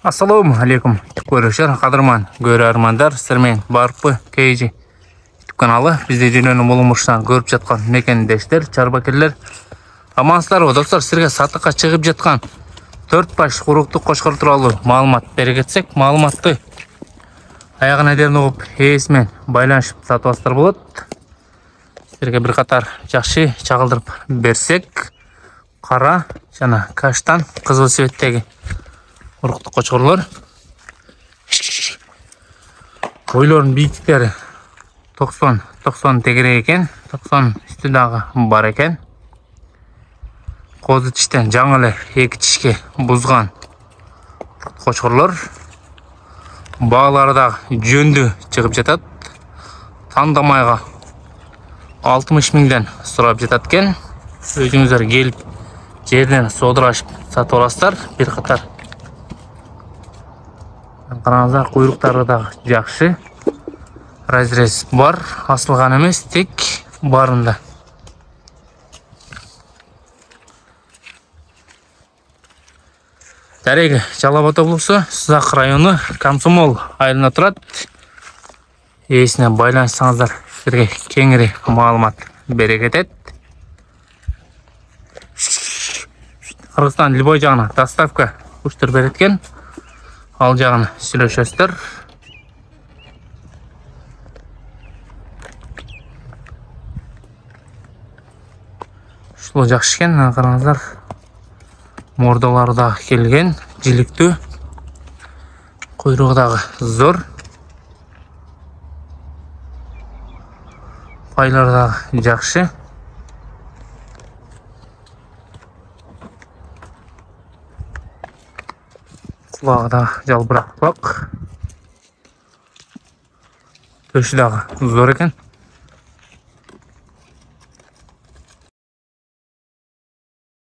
Assalomu alaykum. Ko'rishar qadrman, görarmanдар, сіздермен барпы KG YouTube kanалы. Bizde dünyanın bulunmuştan görüp жатқан mekendештер, чарбакерлер. Амансыздар ғой, достар, сіздерге сатыққа шығып жатқан 4 баш құруқты қошқыр туралы маалымат бере кетсек, маалыматты аяғына дейін оқып, есімен байланышып сатып алсаңыздар болады. Сіздерге бір қатар жақсы чағылдырып берсек, қара жана каштан қызыл цветтегі ұрықты қошқырлар. Бойларын биіктіктері 90 тегере екен, 90 үстідағы бар екен. Қозы тіштен жаңылы екі тішке бұзған қошқырлар. Бағалардағы жөнді шығып жатады. Таңдамайға 60 мыңдан сұрап жатады екен. Өзіңіздер келіп жерден содырашып сатып аласыздар. Bir қатар қараңыздар, құйрықтары да жақсы. Разрез бар, асылған емес, тек барында. Дәреге Жалабат облысы, Сызақ районы, Комсомол айылына тұрады. Есіне байланысаңыздар, сіздерге кеңірек маалымат бере кетеді. Қырғызстан любой жағына доставка күштер береткен. Ал жағын сөйлесесіздер. Шұлы жақсы екен, қараңыздар. Мордаларда келген, жилікті, құйрығыдағы зор, пайлардағы жақсы. Құлағыда жалбырақ бақ, төшідағы зор екен.